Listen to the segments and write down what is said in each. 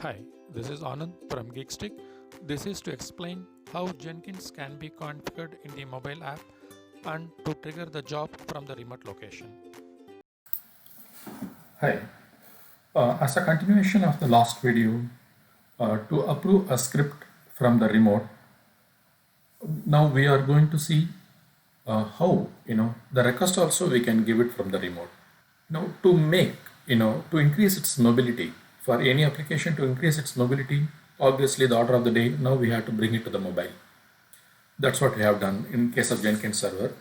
Hi, this is Anand from Geekstick. This is to explain how Jenkins can be configured in the mobile app and to trigger the job from the remote location. Hi. As a continuation of the last video, to approve a script from the remote, now we are going to see how the request also we can give it from the remote. To make to increase its mobility for any application to increase its mobility. Obviously, the order of the day now we have to bring it to the mobile. That's what we have done in case of Jenkins server.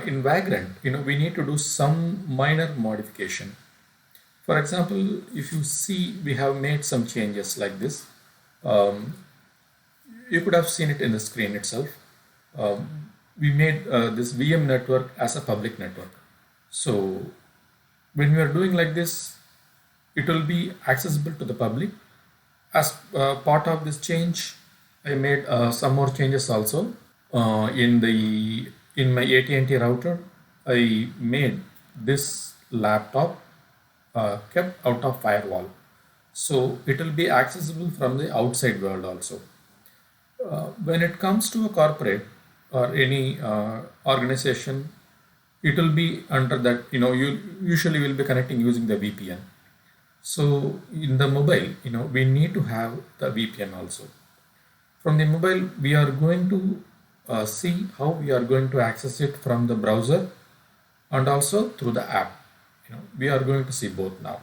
In Vagrant, we need to do some minor modification. For example, if you see, we have made some changes like this. You could have seen it in the screen itself. We made this VM network as a public network. So when we are doing like this, it will be accessible to the public. As part of this change, I made some more changes also. In my AT&T router, I made this laptop kept out of firewall, so it will be accessible from the outside world also. When it comes to a corporate or any organization, it will be under that, you usually will be connecting using the VPN. So in the mobile, we need to have the VPN also. From the mobile, we are going to see how we are going to access it from the browser and also through the app. We are going to see both now.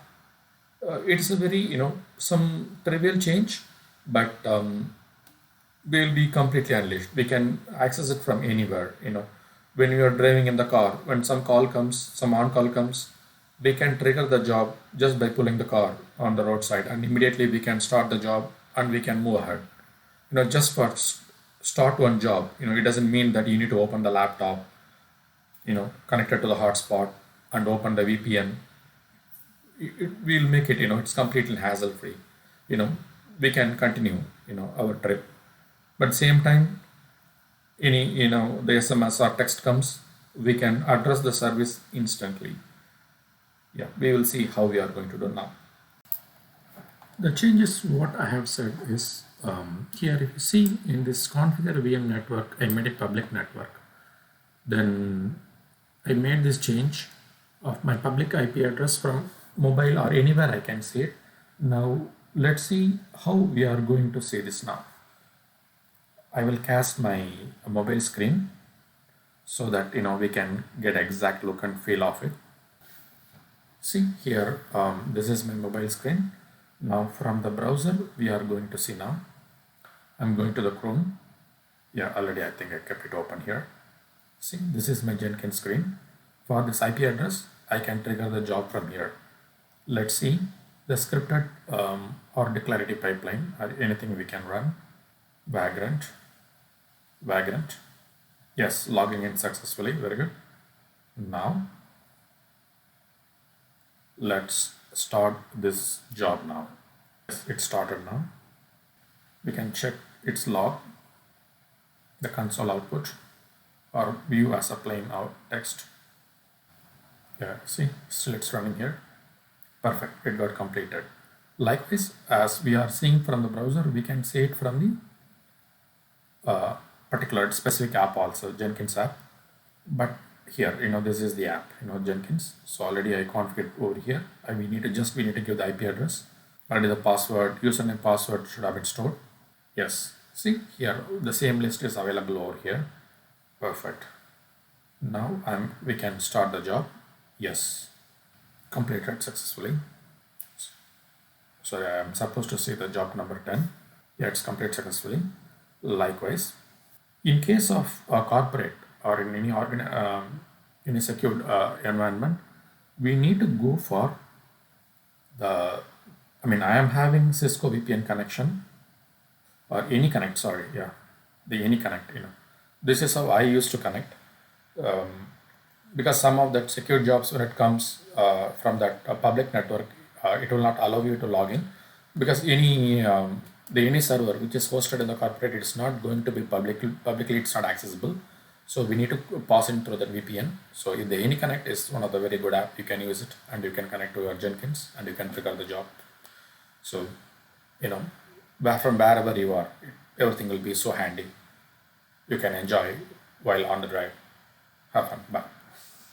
It's a very, some trivial change, but will be completely unleashed. We can access it from anywhere. When we are driving in the car, when some call comes, some on call comes, we can trigger the job just by pulling the car on the roadside, and immediately we can start the job and we can move ahead. Just for start one job, it doesn't mean that you need to open the laptop, connect it to the hotspot and open the VPN. It will make it, it's completely hassle free. You know, we can continue, our trip. But same time, any the SMS or text comes, we can address the service instantly. Yeah, we will see how we are going to do now. The changes what I have said is here. If you see in this configure VM network, I made it public network. Then I made this change of my public IP address from mobile or anywhere I can see it. Now let's see how we are going to see this now. I will cast my mobile screen so that we can get exact look and feel of it. See here, this is my mobile screen. Now from the browser we are going to see now. I'm going to the Chrome. Yeah, already I think I kept it open here. See, this is my Jenkins screen. For this IP address, I can trigger the job from here. Let's see the scripted or declarative pipeline or anything we can run. Vagrant. Yes, logging in successfully. Very good. Now, let's start this job now. Yes, it started now. We can check its log, the console output, or view as a plain out text. Yeah, see, still it's running here. Perfect, it got completed. Likewise, as we are seeing from the browser, we can see it from the particular specific app also, Jenkins app. But here, this is the app, Jenkins. So already I configured over here. We need to give the IP address. Already the password, username, password should have been stored. Yes, see here, the same list is available over here. Perfect. Now we can start the job. Yes, completed successfully. So I'm supposed to see the job number 10. Yeah, it's completed successfully. Likewise, in case of a corporate or in in a secured environment, we need to go for the, I am having Cisco VPN connection or AnyConnect, sorry, yeah, the AnyConnect, This is how I used to connect. Because some of that secure jobs, when it comes from that public network, it will not allow you to log in, because any server which is hosted in the corporate, it's not going to be publicly it's not accessible. So we need to pass in through the VPN. So if the AnyConnect is one of the very good app, you can use it and you can connect to your Jenkins and you can trigger the job. So you know, from wherever you are. Everything will be so handy. You can enjoy while on the drive. Have fun. Bye.